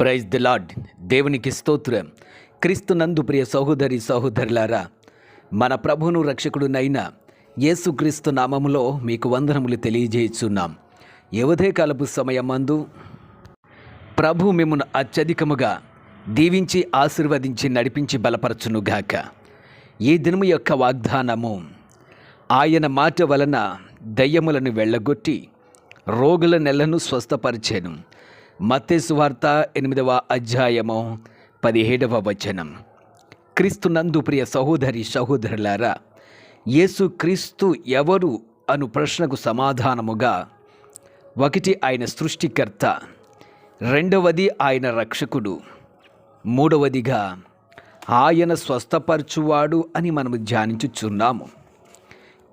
Praise the lord. దేవునికి స్తోత్రం. క్రీస్తునందు ప్రియ సహోదరి సహోదరులారా, మన ప్రభువును రక్షకుడునైన యేసుక్రీస్తు నామములో మీకు వందనములు తెలియజేయుచున్నాం. కాలపు సమయమందు ప్రభు మిమ్మును అత్యధికముగా దీవించి ఆశీర్వదించి నడిపించి బలపరచునుగాక. ఈ దినము యొక్క వాగ్దానము, ఆయన మాట వలన దయ్యములను వెళ్ళగొట్టి రోగుల నెలను స్వస్థపరిచెను. మత్తయి సువార్త 8వ అధ్యాయము 17వ వచనం. క్రీస్తునందు ప్రియ సహోదరి సహోదరులారా, యేసు క్రీస్తు ఎవరు అను ప్రశ్నకు సమాధానముగా, ఒకటి ఆయన సృష్టికర్త, రెండవది ఆయన రక్షకుడు, మూడవదిగా ఆయన స్వస్థపరచువాడు అని మనము ధ్యానించుచున్నాము.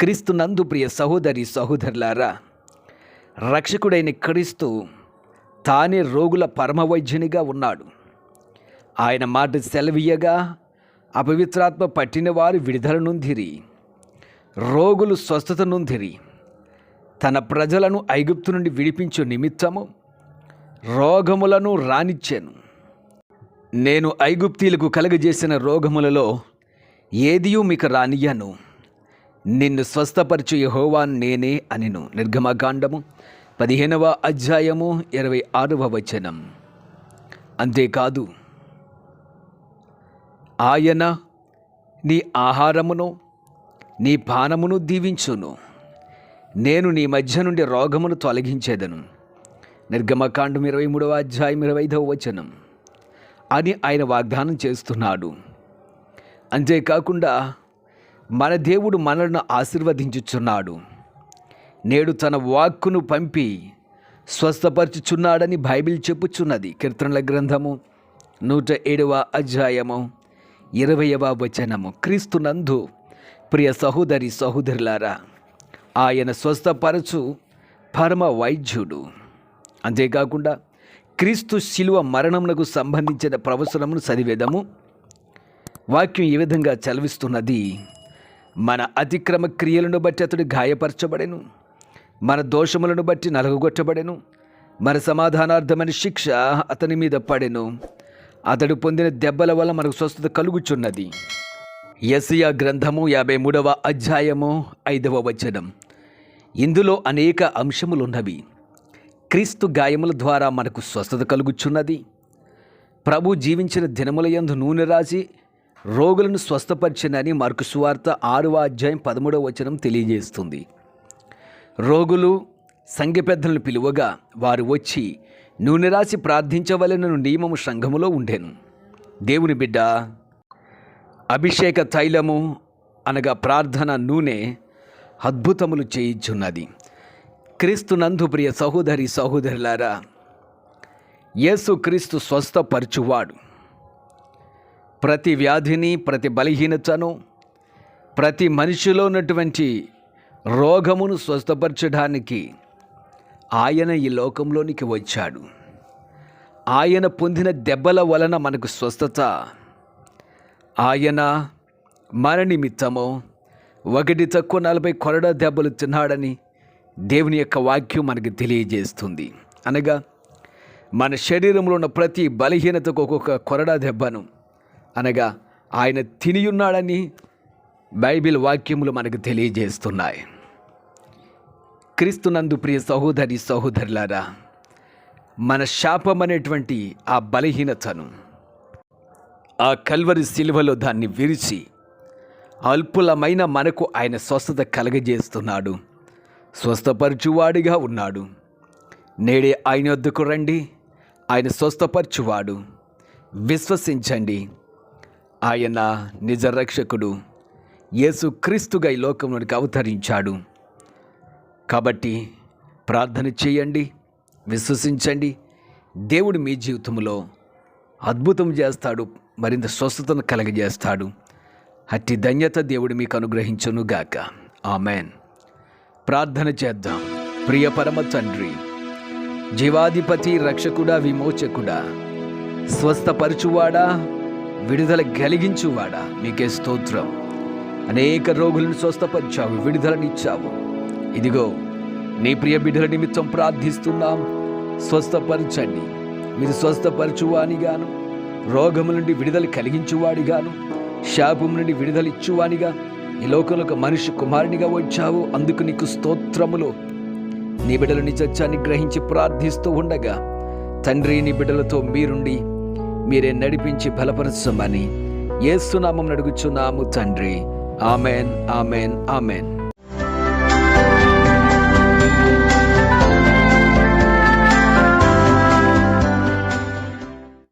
క్రీస్తునందు ప్రియ సహోదరి సహోదరులారా, రక్షకుడైన క్రీస్తు తానే రోగుల పరమవైద్యునిగా ఉన్నాడు. ఆయన మాట సెలవీయగా అపవిత్రాత్మ పట్టిన వారు విడుదల నొందిరి, రోగులు స్వస్థత నొందిరి. తన ప్రజలను ఐగుప్తు నుండి విడిపించు నిమిత్తము రోగములను రానిచ్చాను. నేను ఐగుప్తీలకు కలుగజేసిన రోగములలో ఏదియూ మీకు రానియ్యను, నిన్ను స్వస్థపరచు యెహోవా నేనే అనిను. నిర్గమకాండము 15వ అధ్యాయము 26వ వచనం. అంతేకాదు, ఆయన నీ ఆహారమును నీ పానమును దీవించును, నేను నీ మధ్య నుండి రోగమును తొలగించేదను. నిర్గమకాండం 23వ అధ్యాయం 25వ వచనం అని ఆయన వాగ్దానం చేస్తున్నాడు. అంతేకాకుండా మన దేవుడు మనలను ఆశీర్వదించుచున్నాడు. నేడు తన వాక్కును పంపి స్వస్థపరచుచున్నాడని బైబిల్ చెప్పుచున్నది. కీర్తనల గ్రంథము 107వ అధ్యాయము 20వ వచనము. క్రీస్తునందు ప్రియ సహోదరి సహోదరులారా, ఆయన స్వస్థపరచు పరమ వైద్యుడు. అంతేకాకుండా క్రీస్తు శిలువ మరణమునకు సంబంధించిన ప్రవచనమును చదివేదము. వాక్యం ఈ విధంగా చలవిస్తున్నది: మన అతిక్రమ క్రియలను బట్టి అతడు గాయపరచబడెను, మన దోషములను బట్టి నలగొట్టబడెను, మన సమాధానార్థమైన శిక్ష అతని మీద పడెను, అతడు పొందిన దెబ్బల వల్ల మనకు స్వస్థత కలుగుచున్నది. యెషయా గ్రంథము 53వ అధ్యాయము 5వ వచనం. ఇందులో అనేక అంశములున్నవి. క్రీస్తు గాయముల ద్వారా మనకు స్వస్థత కలుగుచున్నది. ప్రభు జీవించిన దినముల యందు నూనె రాసి రోగులను స్వస్థపరిచినని మార్కు సువార్త 6వ అధ్యాయం 13వ వచనం తెలియజేస్తుంది. రోగులు సంఘ పెద్దలను పిలువగా వారు వచ్చి నూనె రాసి ప్రార్థించవలెనను నియమము సంఘములో ఉండెను. దేవుని బిడ్డ, అభిషేక తైలము అనగా ప్రార్థన నూనె అద్భుతములు చేయుచున్నది. క్రీస్తునందు ప్రియ సహోదరి సహోదరులారా, యేసు క్రీస్తు స్వస్థపరచువాడు. ప్రతి వ్యాధిని, ప్రతి బలహీనతను, ప్రతి మనిషిలో ఉన్నటువంటి రోగమును స్వస్థపరచడానికి ఆయన ఈ లోకంలోనికి వచ్చాడు. ఆయన పొందిన దెబ్బల వలన మనకు స్వస్థత. ఆయన మన నిమిత్తము 1-40 కొరడా దెబ్బలు తిన్నాడని దేవుని యొక్క వాక్యం మనకు తెలియజేస్తుంది. అనగా మన శరీరంలో ఉన్న ప్రతి బలహీనతకు ఒక్కొక్క కొరడా దెబ్బను అనగా ఆయన తినియున్నాడని బైబిల్ వాక్యములు మనకు తెలియజేస్తున్నాయి. క్రీస్తునందు ప్రియ సహోదరి సహోదరులారా, మన శాపం అనేటువంటి ఆ బలహీనతను ఆ కల్వరి శిలువలో దాన్ని విరిచి అల్పులమైన మనకు ఆయన స్వస్థత కలగజేస్తున్నాడు. స్వస్థపరచువాడిగా ఉన్నాడు. నేడే ఆయన వద్దకు రండి, ఆయన స్వస్థపరచువాడు. విశ్వసించండి, ఆయన నిజ రక్షకుడు. యేసు క్రీస్తుగా ఈ లోకంలోనికి అవతరించాడు. కాబట్టి ప్రార్థన చేయండి, విశ్వసించండి. దేవుడు మీ జీవితంలో అద్భుతం చేస్తాడు, మరింత స్వస్థతను కలగజేస్తాడు. అట్టి ధన్యత దేవుడు మీకు అనుగ్రహించునుగాక. ఆమెన్. ప్రార్థన చేద్దాం. ప్రియ పరమ తండ్రి, జీవాధిపతి, రక్షకుడా, విమోచకుడా, స్వస్థపరచువాడా, విడుదల కలిగించువాడా, మీకే స్తోత్రం. అనేక రోగులను స్వస్థపరిచావు, విడుదలనిచ్చావు. ఇదిగో నీ ప్రియ బిడ్డల నిమిత్తం ప్రార్థిస్తున్నాం. స్వస్థపరచండి, మీరు స్వస్థపరచువానిగాను, రోగముల నుండి విడుదల కలిగించువాడిగాను, శాపము నుండి విడుదల ఇచ్చువానిగా ఈ లోకంలో ఒక మనిషి కుమారునిగా వచ్చావు. అందుకు నీకు స్తోత్రములు. నీ బిడ్డలు నీ సత్యాన్ని గ్రహించి ప్రార్థిస్తూ ఉండగా తండ్రి, నీ బిడ్డలతో మీరుండి మీరే నడిపించి బలపరచమని యేసు నామమున అడుగుచున్నాము తండ్రి. Amen, amen, amen.